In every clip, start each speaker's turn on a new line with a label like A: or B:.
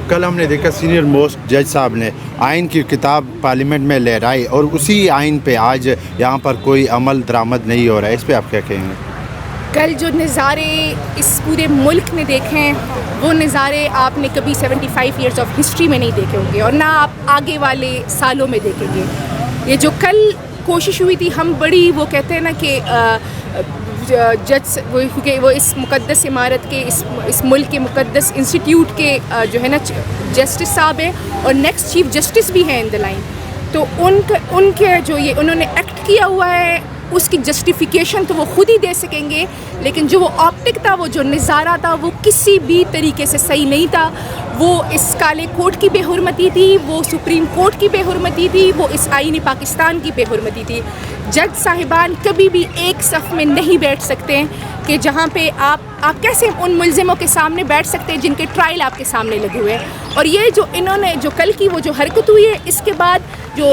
A: कल हमने देखा सीनियर मोस्ट जज साहब ने आइन की किताब पार्लियामेंट में लहराई और उसी आइन पे आज यहाँ पर कोई अमल दरामद नहीं हो रहा है, इस पे आप क्या कहेंगे?
B: कल जो नज़ारे इस पूरे मुल्क ने देखे हैं वो नज़ारे आपने कभी 75 ईयर्स ऑफ हिस्ट्री में नहीं देखे होंगे और ना आप आगे वाले सालों में देखेंगे। ये जो कल कोशिश हुई थी, हम बड़ी वो कहते हैं ना कि जज वो, क्योंकि वो इस मुक़द्दस इमारत के इस मुल्क के मुक़द्दस इंस्टीट्यूट के जो है ना जस्टिस साहब हैं और नेक्स्ट चीफ जस्टिस भी हैं इन द लाइन, तो उनके जो ये उन्होंने एक्ट किया हुआ है उसकी जस्टिफिकेशन तो वो खुद ही दे सकेंगे, लेकिन जो वो ऑप्टिक था, वो जो नज़ारा था, वो किसी भी तरीके से सही नहीं था। वो इस काले कोर्ट की बेहुरमती थी, वो सुप्रीम कोर्ट की बेहुरमती थी, वो इस आईनी पाकिस्तान की बेहुरमती थी। जज साहिबान कभी भी एक सफ़ में नहीं बैठ सकते कि जहाँ पे आप कैसे उन मुलजिमों के सामने बैठ सकते हैं जिनके ट्रायल आपके सामने लगे हुए हैं। और ये जो इन्होंने जो कल की वो जो हरकत हुई है, इसके बाद जो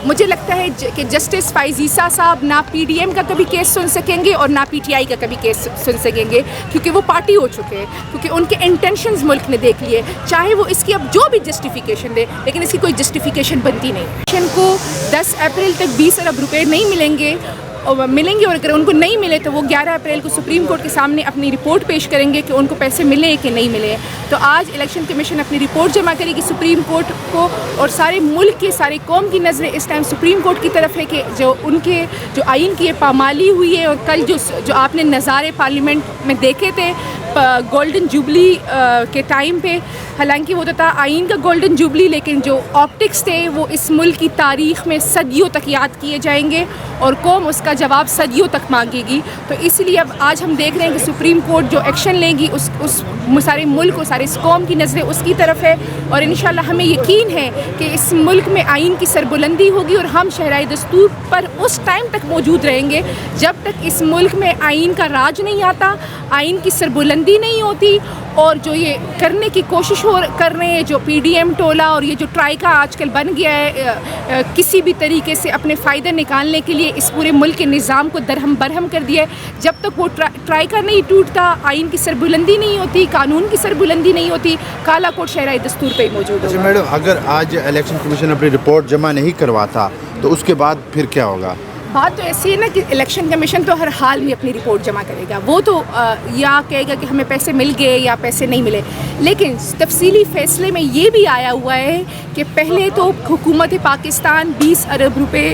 B: मुझे लगता है कि जस्टिस फ़ाइज़ साहब ना PDM का कभी केस सुन सकेंगे और ना PTI का कभी केस सुन सकेंगे, क्योंकि वो पार्टी हो चुके हैं, क्योंकि उनके इंटेंशंस मुल्क ने देख लिए। चाहे वो इसकी अब जो भी जस्टिफिकेशन दे, लेकिन इसकी कोई जस्टिफिकेशन बनती नहीं। को 10 अप्रैल तक 20 अरब रुपये नहीं मिलेंगे और अगर उनको नहीं मिले तो वो 11 अप्रैल को सुप्रीम कोर्ट के सामने अपनी रिपोर्ट पेश करेंगे कि उनको पैसे मिले कि नहीं मिले। तो आज इलेक्शन कमीशन अपनी रिपोर्ट जमा करेगी सुप्रीम कोर्ट को, और सारे मुल्क के सारे कौम की नज़रें इस टाइम सुप्रीम कोर्ट की तरफ है कि जो उनके जो आइन की पामाली हुई है। और कल जो आपने नज़ारे पार्लियामेंट में देखे थे गोल्डन जुबली के टाइम पे, हालांकि वो तो था आइन का गोल्डन जुबली, लेकिन जो ऑप्टिक्स थे वो इस मुल्क की तारीख़ में सदियों तक याद किए जाएंगे और कौम उसका जवाब सदियों तक मांगेगी। तो इसलिए अब आज हम देख रहे हैं कि सुप्रीम कोर्ट जो एक्शन लेगी उस सारे मुल्क और सारे इस कौम की नज़रें उसकी तरफ है, और इंशाल्लाह हमें यकीन है कि इस मुल्क में आइन की सरबुलंदी होगी और हम शहराए दस्तूर पर उस टाइम तक मौजूद रहेंगे जब तक इस मुल्क में आइन का राज नहीं आता, आइन की सरबुलंदी नहीं होती। और जो ये करने की कोशिश कर रहे हैं जो PDM टोला और ये जो ट्राइका आजकल बन गया है, किसी भी तरीके से अपने फ़ायदे निकालने के लिए इस पूरे मुल्क के निज़ाम को दरहम बरहम कर दिया है। जब तक वो ट्राइका नहीं टूटता, आइन की सरबुलंदी नहीं होती, कानून की सरबुलंदी नहीं होती, काला कोर्ट शहराए दस्तूर पे ही मौजूद है।
A: मैडम, अगर आज इलेक्शन कमीशन अपनी रिपोर्ट जमा नहीं करवाता तो उसके बाद फिर क्या होगा?
B: बात तो ऐसी है ना कि इलेक्शन कमीशन तो हर हाल में अपनी रिपोर्ट जमा करेगा। वो तो या कहेगा कि हमें पैसे मिल गए या पैसे नहीं मिले, लेकिन तफसीली फ़ैसले में ये भी आया हुआ है कि पहले तो हुकूमत पाकिस्तान 20 अरब रुपए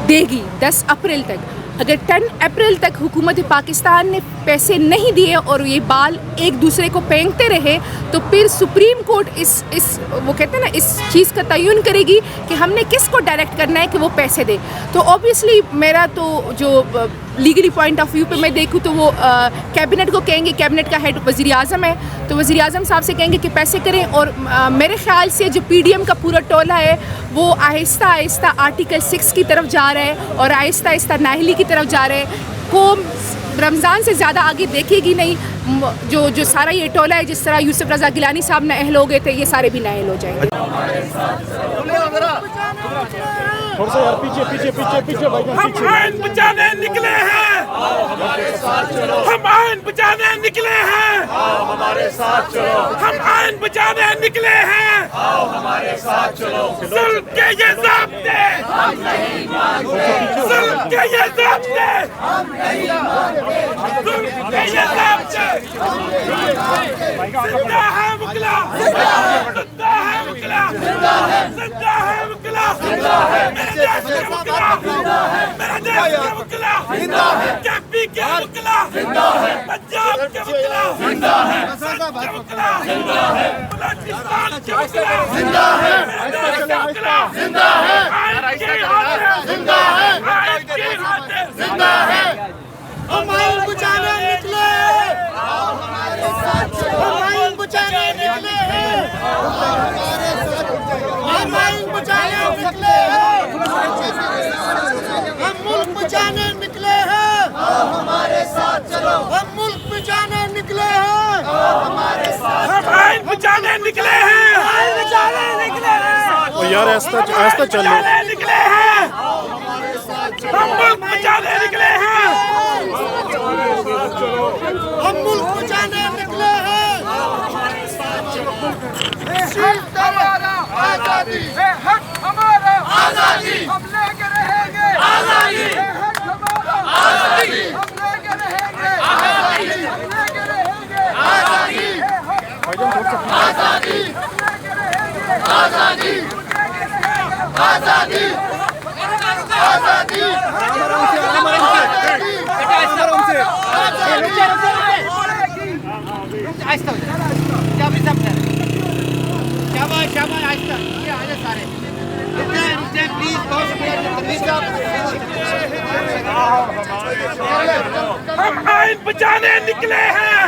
B: देगी 10 अप्रैल तक। अगर 10 अप्रैल तक हुकूमत पाकिस्तान ने पैसे नहीं दिए और ये बाल एक दूसरे को फेंकते रहे, तो फिर सुप्रीम कोर्ट इस वो कहते हैं ना इस चीज़ का तयन करेगी कि हमने किसको डायरेक्ट करना है कि वो पैसे दे। तो ऑब्वियसली मेरा तो जो लीगली पॉइंट ऑफ व्यू पे मैं देखूँ तो वो कैबिनेट को कहेंगे, कैबिनेट का हेड वज़ीर आज़म है, तो वज़ीर आज़म साहब से कहेंगे कि पैसे करें। और मेरे ख़्याल से जो PDM का पूरा टोला है वो आहिस्ता आहिस्ता आर्टिकल 6 की तरफ जा रहा है और आहिस्ता आहिस्ता नाहली की तरफ जा रहे हैं। कौम रमज़ान से ज़्यादा आगे देखेगी नहीं। जो सारा ये टोला है, जिस तरह यूसुफ रज़ा गिलानी साहब नाअहल हो गए थे, ये सारे भी नाअहल हो जाएंगे।
C: हम आइन बचाने निकले हैं, हम आइन बचाने निकले हैं, हमारे साथ चलो। हम आइन बचाने निकले हैं, हमारे साथ चलो। जुल्म के ये ज़ाब्ते, जुल्म के ये ज़ाब्ते, जुल्म के ये ज़ाब्ते। जिंदा है मुकला, जिंदा है मुकला, जिंदा है मुकला, मेरे देश के मुकला, मेरे देश के मुकला, कैपी के मुकला, पंजाब के मुकला, के मुकला, बलूचिस्तान के मुकला, मेरे देश के मुकला, आइन की हाथ, आइन की हाथ, जिंदा है। हम आइन बचाने निकले हैं, हम आइन बचाने निकले हैं, हम आइन बचाने निकले हैं, हम मुल्क बचाने निकले हैं, हमारे साथ चलो। हम मुल्क बचाने निकले हैं, हमारे साथ। हम आइन
D: यार ऐसा चलो।
C: बचाने निकले हैं, हम मुल्क बचाने निकले हैं,
E: हम मुल्क बचाने निकले हैं।
C: हमारा आजादी है, हक हमारा आजादी, हम लेके रहेंगे आजादी, है हक हमारा आजादी, हम लेके रहेंगे आजादी, हम लेके रहेंगे आजादी, है हक आजादी, हम लेके रहेंगे आजादी, आजादी, आजादी, हम आइन बचाने निकले हैं।